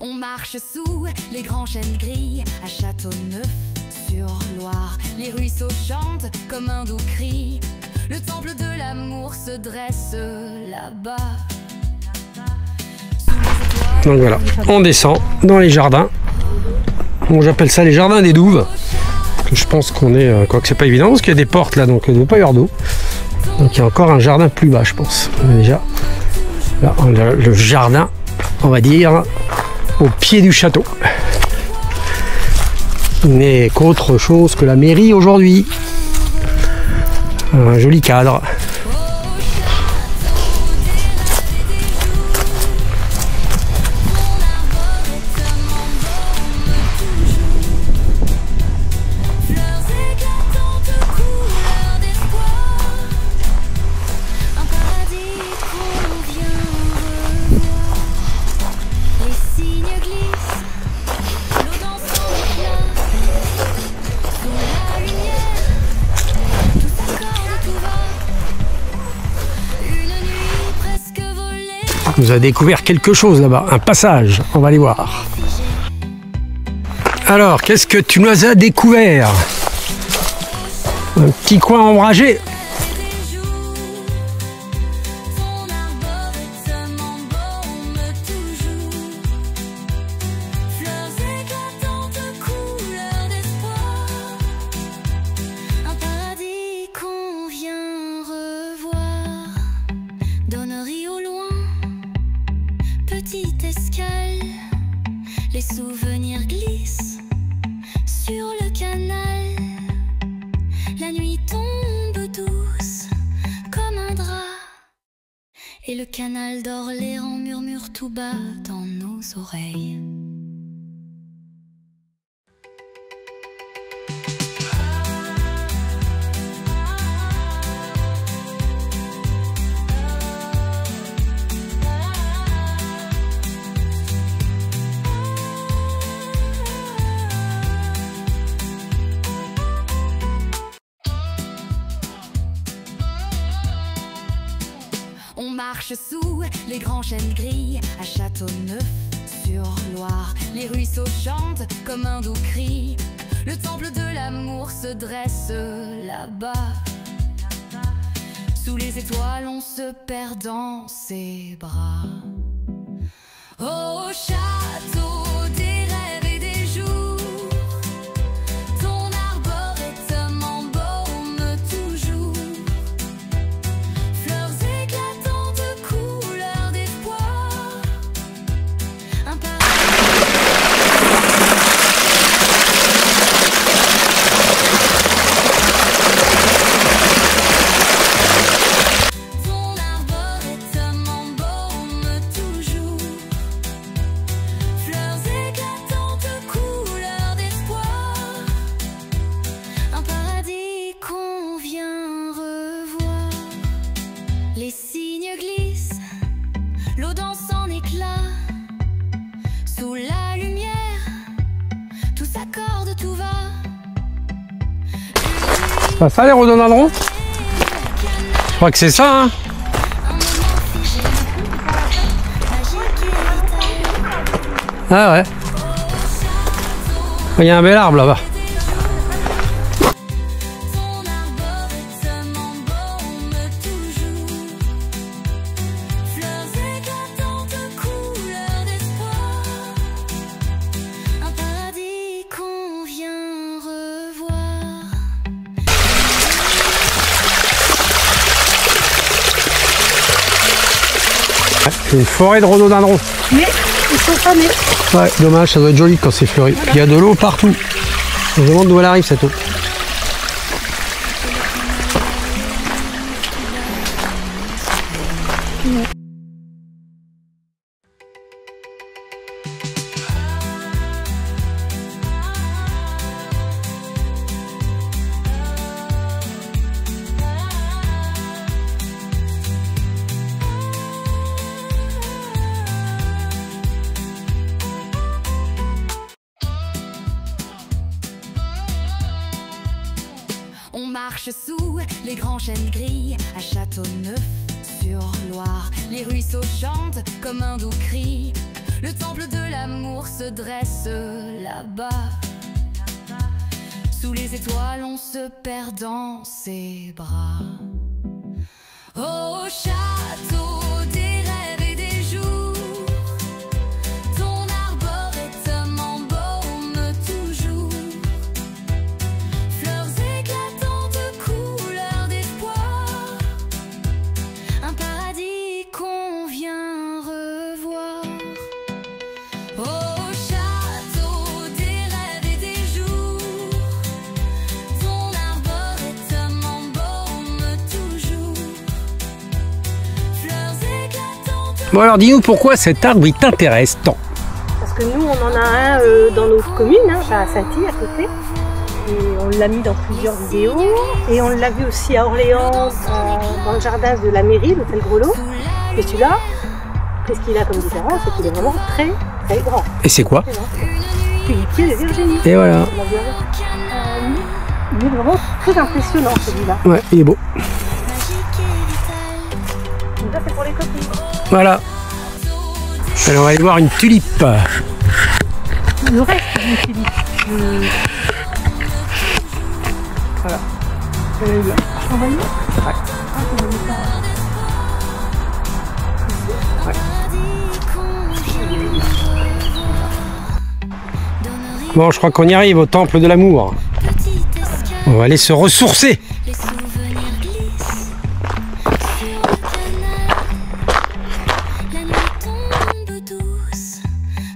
On marche sous les grands chênes gris à Châteauneuf-sur-Loire. Les ruisseaux chantent comme un doux cri. Le temple de l'amour se dresse là-bas. Donc voilà, on descend dans les jardins. Bon, j'appelle ça les jardins des douves. Je pense qu'on est, quoique c'est pas évident, parce qu'il y a des portes là, donc il ne doit pas y avoir d'eau. Donc il y a encore un jardin plus bas, je pense. Déjà, là, le jardin, on va dire, au pied du château. Mais qu'autre chose que la mairie aujourd'hui. Un joli cadre. On nous a découvert quelque chose là-bas, un passage, on va aller voir. Alors, qu'est-ce que tu nous as découvert? Un petit coin ombragé. Petite escale, les souvenirs glissent sur le canal. La nuit tombe douce comme un drap, et le canal d'Orléans murmure tout bas dans nos oreilles. On marche sous les grands chênes gris à Châteauneuf-sur-Loire. Les ruisseaux chantent comme un doux cri. Le temple de l'amour se dresse là-bas. Sous les étoiles, on se perd dans ses bras. Au château des rêves et des jours, ton arboretum embaume toujours. Fleurs éclatantes, couleurs d'espoir. Un ton arboretum embaume toujours. Fleurs éclatantes, couleurs d'espoir. Un paradis qu'on vient revoir. Les cygnes glissent, l'eau danse en éclats. Sous la lumière, tout s'accorde, tout va. C'est ça les rhododendrons? Je crois que c'est ça, hein. Ah ouais. Il y a un bel arbre là-bas. Ton arboretum embaume toujours. Fleurs éclatantes, couleurs d'espoir. Un paradis qu'on vient revoir. C'est une forêt de rhododendrons. Mais ils sont pas nés. Ouais, dommage, ça doit être joli quand c'est fleuri. Puis il y a de l'eau partout. On se demande d'où elle arrive cette eau. On marche sous les grands chênes gris à Châteauneuf-sur-Loire. Les ruisseaux chantent comme un doux cri. Le temple de l'amour se dresse là-bas. Sous les étoiles, on se perd dans ses bras. Au château des rêves et des jours, ton arboretum embaume toujours. Fleurs éclatantes, couleurs d'espoir, un paradis qu'on vient revoir. Au château des rêves et des jours, ton arboretum embaume toujours. Fleurs éclatantes. Bon alors dis-nous pourquoi cet arbre il t'intéresse tant? Parce que nous, on en a un dans notre commune, hein, à Sainty, à côté. Et on l'a mis dans plusieurs vidéos. Et on l'a vu aussi à Orléans, dans le jardin de la mairie, l'hôtel Grelot. Et celui-là, qu'est-ce qu'il a comme différence? C'est qu'il est vraiment très, très grand. Et c'est quoi? Tulipier de Virginie. Et voilà. Il est vraiment très impressionnant, celui-là. Ouais, il est beau. Donc ça, c'est pour les copines. Voilà. Alors on va aller voir une tulipe. Le reste d'une tulipe. Voilà. On va y aller. Ouais. Bon, je crois qu'on y arrive au temple de l'amour. On va aller se ressourcer. Les souvenirs glissent sur le canal. La nuit tombe douce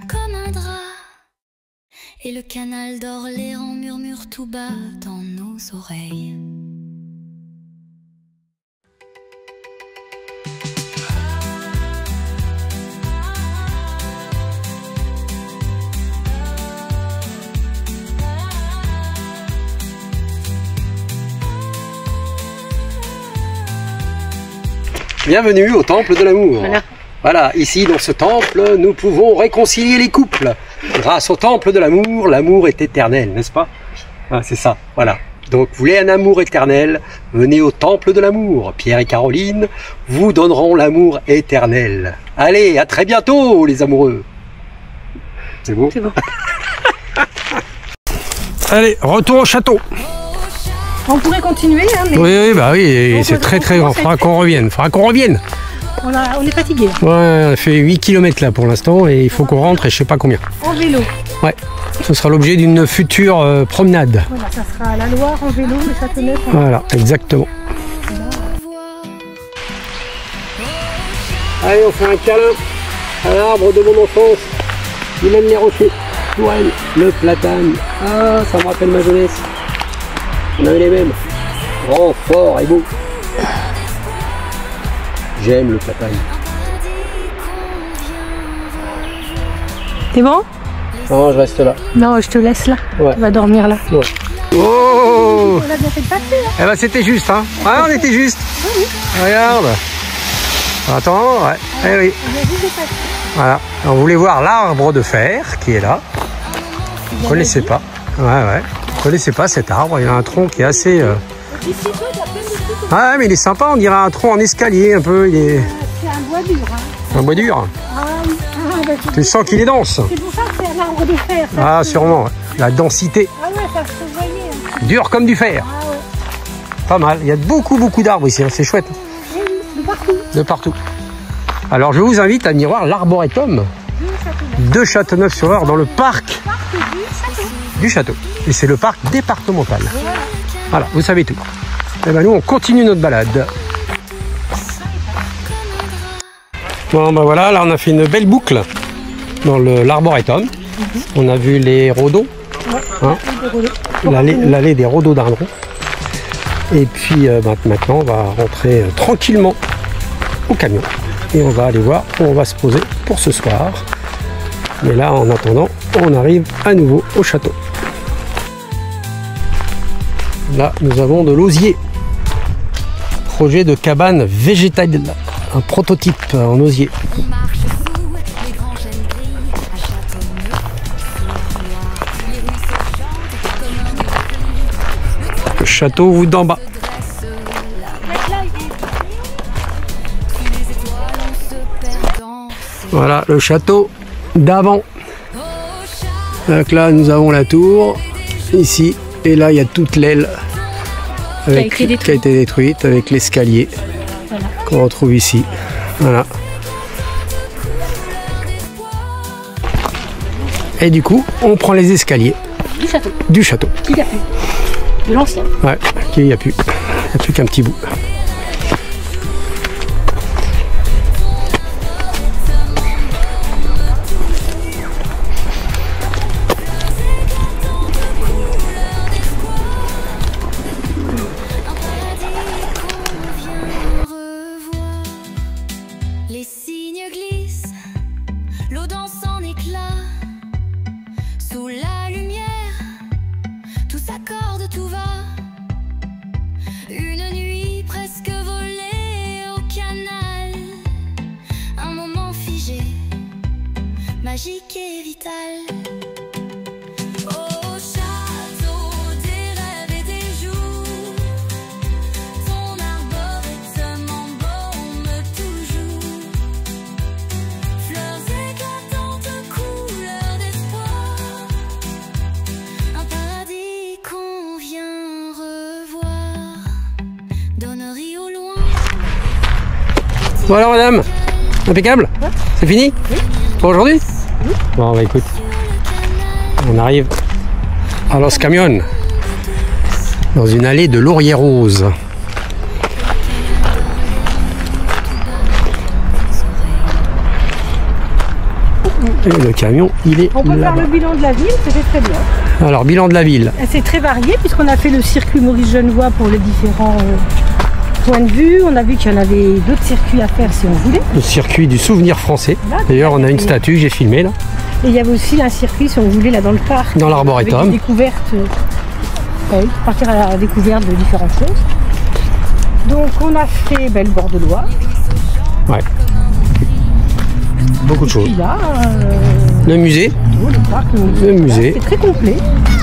comme un drap. Et le canal d'Orléans murmure tout bas dans nos oreilles. Bienvenue au temple de l'amour. Voilà. Voilà, ici dans ce temple, nous pouvons réconcilier les couples. Grâce au temple de l'amour, l'amour est éternel, n'est-ce pas? Ah, c'est ça, voilà. Donc, vous voulez un amour éternel, venez au temple de l'amour. Pierre et Caroline vous donneront l'amour éternel. Allez, à très bientôt, les amoureux. C'est bon? C'est bon. Allez, retour au château. On pourrait continuer, hein, mais Oui, bah oui, Donc, c'est très très on grand. commence à Faudra être qu'on revienne. Faudra qu'on revienne. on est fatigué. Ouais, on a fait 8 km là pour l'instant et il faut qu'on rentre et je sais pas combien. En vélo. Ouais, ce sera l'objet d'une future promenade. Voilà, ça sera à la Loire en vélo, le Châteauneuf. Voilà, exactement. Allez, on fait un câlin à l'arbre de mon enfance. Il aime les rochers. Ouais, le platane. Ah, ça me rappelle ma jeunesse. On avait les mêmes. Grand, fort et beau. J'aime le platane. T'es bon? Non, je reste là. Non, je te laisse là. Ouais. Tu vas dormir là. Ouais. Oh! On a bien fait de passer, hein. Eh ben c'était juste, hein. Ah, on était juste. Regarde. Attends, ouais. Eh oui. On vient juste de passer. Voilà. On voulait voir l'arbre de fer qui est là. Vous ne connaissez pas. Ouais, ouais. Vous ne connaissez pas cet arbre. Il a un tronc qui est assez. Ici, toi, il y a plein de trucs. Ah, mais il est sympa. On dirait un tronc en escalier un peu. Il est C'est un bois dur, hein. un bois dur. Ah oui. Ah, bah, Tu sens qu'il est dense. c'est pour ça que c'est un arbre de fer. Ça. Ah, sûrement. Ouais. La densité. Ah ouais, ça se voyait. Hein. Dur comme du fer. Ah ouais. Pas mal. Il y a beaucoup d'arbres ici. C'est chouette. Oui, de partout. De partout. Alors, je vous invite à venir voir l'arboretum de Châteauneuf-sur-Eure dans le parc du château. Et c'est le parc départemental. Voilà, vous savez tout. Et ben nous, on continue notre balade. Bon, ben voilà, là, on a fait une belle boucle dans l'arboretum. On a vu les rhodos, hein, l'allée des rhododendrons. Et puis, maintenant, on va rentrer tranquillement au camion. Et on va aller voir où on va se poser pour ce soir. Mais là, en attendant, on arrive à nouveau au château. Là, nous avons de l'osier. Projet de cabane végétale. Un prototype en osier. On marche sous les grands chênes gris à Châteauneuf. Les rues se chantent comme un Le château vous d'en bas. dresse là-bas. Sous les étoiles, on se perd dans ses Voilà le château d'avant. Donc là, nous avons la tour, ici, et là, il y a toute l'aile qui a été détruite avec l'escalier qu'on retrouve ici. Voilà. Et du coup, on prend les escaliers du château. Qui a plus de l'ancien. Ouais, il n'y a plus. Il n'y a plus qu'un petit bout. Les signes glissent, l'eau danse en éclats. Sous la lumière, tout s'accorde, tout va. Une nuit presque volée au canal. Un moment figé, magique et vital. Au château des rêves et des jours, ton arboretum embaume toujours. Fleurs éclatantes, couleurs d'espoir. Un paradis qu'on vient revoir. Donnerie au loin. Bon alors madame, impeccable. C'est fini pour aujourd'hui. Bon bah écoute, on arrive à Los Camions, dans une allée de lauriers roses. Et le camion, il est On peut faire là-bas. le bilan de la ville, c'était très bien. Alors bilan de la ville. C'est très varié puisqu'on a fait le circuit Maurice Genevoix pour les différents points de vue. On a vu qu'il y en avait d'autres circuits à faire si on voulait. Le circuit du souvenir français. D'ailleurs, on a une statue que j'ai filmée là, Et il y avait aussi un circuit si on voulait là dans le parc. dans Avec l'arboretum. des découvertes. Partir à la découverte de différentes choses. Donc on a fait le bord de Loire. Ouais. Beaucoup de choses. Puis là, Le musée. le parc, Le musée. c'est très complet.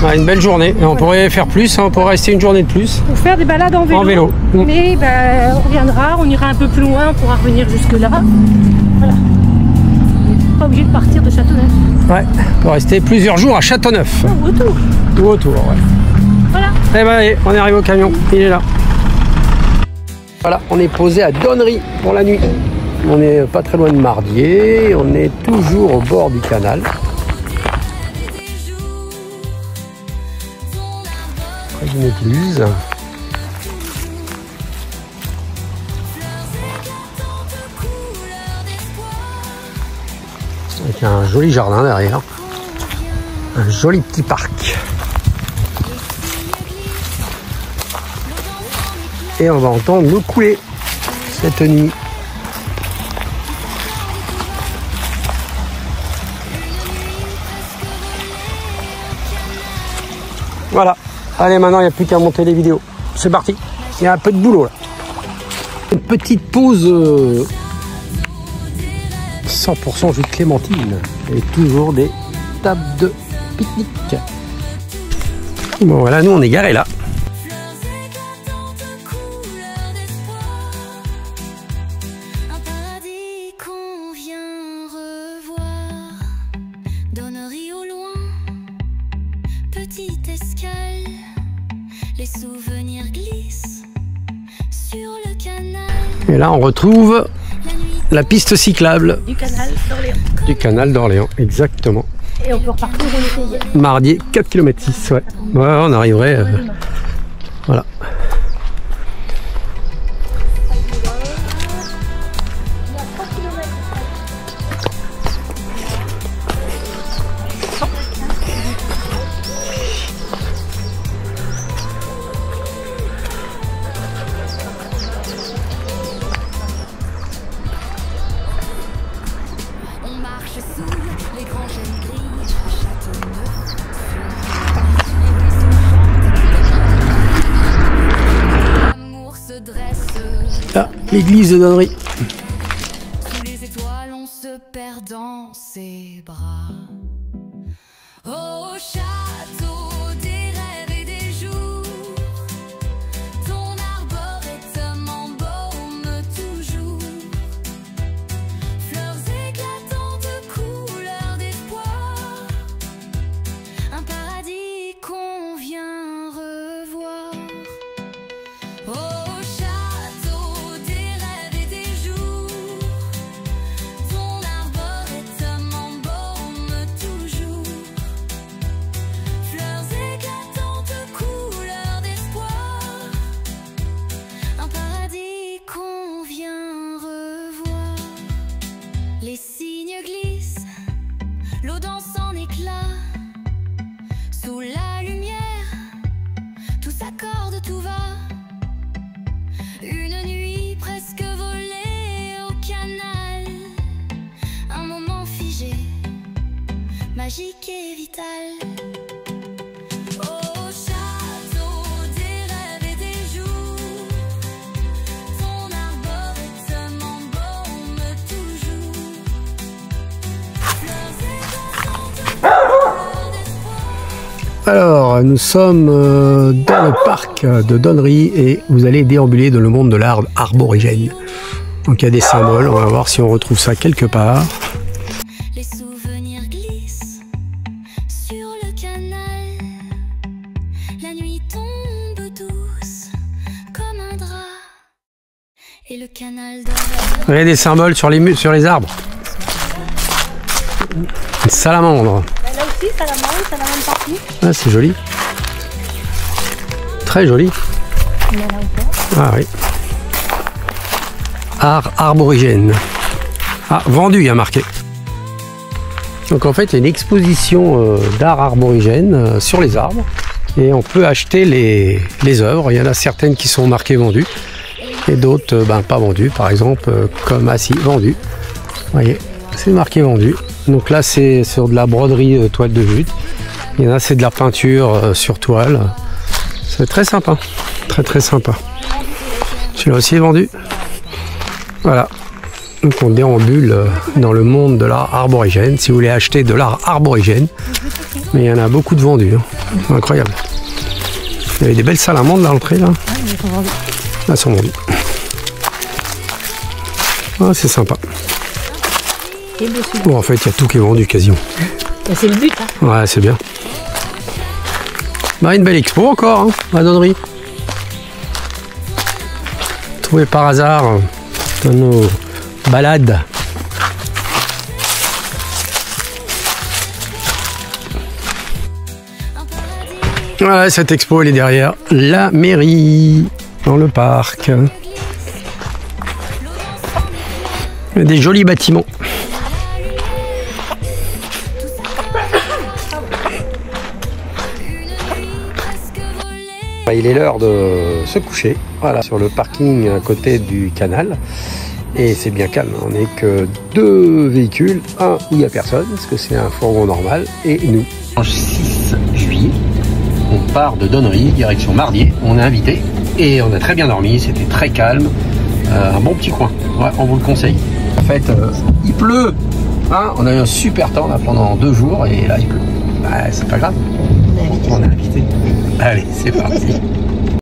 Ouais, une belle journée. Et on pourrait faire plus, hein, on pourrait rester une journée de plus. Pour faire des balades en vélo. En vélo. Mais on reviendra, on ira un peu plus loin, on pourra revenir jusque là. Voilà. Pas obligé de partir de Châteauneuf. Ouais. On peut rester plusieurs jours à Châteauneuf. Non, retour. Ou autour, ouais. Voilà. Eh ben allez, on est arrivé au camion. Il est là. Voilà, on est posé à Donnery pour la nuit. On est pas très loin de Mardier. On est toujours au bord du canal. Près d'une écluse. Avec un joli jardin derrière. Un joli petit parc. Et on va entendre l'eau couler cette nuit. Voilà. Allez, maintenant, il n'y a plus qu'à monter les vidéos. C'est parti. Il y a un peu de boulot là. Une petite pause 100% jus de clémentine. Et toujours des tables de pique-nique. Bon, voilà, nous, on est garés là. Un paradis qu'on vient revoir. Donnerie au loin, petite escale. Les souvenirs glissent sur le canal. Et là, on retrouve La nuit la piste cyclable Du canal d'Orléans. du canal d'Orléans. Exactement. Et on peut repartir où on était hier. Mardier, 4 km 6, ouais. Ouais, on arriverait. Voilà. on marche sous les grands chênes gris à Châteauneuf. L'amour se dresse. Là, l'église de Donnery. Sous les étoiles, on se perd dans ses bras. Au château des rêves et des jours, ton arboretum embaume toujours. Fleurs éclatantes, couleurs d'espoir. magique et vital. Au château des rêves et des jours, ton arboretement baume toujours. Fleurs étincelantes d'espoir. Alors, nous sommes dans le parc de Donnery et vous allez déambuler dans le monde de l'art arborigène. Donc il y a des symboles, on va voir si on retrouve ça quelque part. Les souvenirs glissent sur le canal. La nuit tombe douce comme un drap. Et le canal dort. Il y a des symboles sur les arbres. Une salamandre. Là aussi, salamandre partout. Ah, c'est joli. Très joli. Il y en a encore. Ah oui. Art arborigène. Ah, vendu, il y a marqué. Donc en fait, il y a une exposition d'art arborigène sur les arbres. Et on peut acheter les œuvres. Il y en a certaines qui sont marquées vendues. Et d'autres, pas vendues. Par exemple, comme assis, vendu. Vous voyez, c'est marqué vendu. Donc là, c'est sur de la broderie toile de jute. Il y en a, c'est de la peinture sur toile. C'est très sympa. Très très sympa. Celui-là aussi est vendu. Voilà. Donc on déambule dans le monde de l'art arborigène. Si vous voulez acheter de l'art arborigène, mais il y en a beaucoup de vendus. Hein. Incroyable. Il y avait des belles salamandres à l'entrée là. Là, elles sont vendues. Ah, c'est sympa. Bon, en fait, il y a tout qui est vendu quasiment. C'est le but. Hein. Ouais, c'est bien. Une belle expo encore, hein, à Donnery. Trouvé par hasard dans nos balades. Voilà, cette expo elle est derrière la mairie, dans le parc. Il y a des jolis bâtiments. Il est l'heure de se coucher, voilà, sur le parking à côté du canal. Et c'est bien calme, on n'est que 2 véhicules, un où il n'y a personne, parce que c'est un fourgon normal, et nous. Le 6 juillet, on part de Donnery, direction Mardier, on est invité, et on a très bien dormi, c'était très calme, un bon petit coin, ouais, on vous le conseille. En fait, il pleut, hein, on a eu un super temps là pendant 2 jours, et là il pleut. C'est pas grave, on est invité. Allez, c'est parti.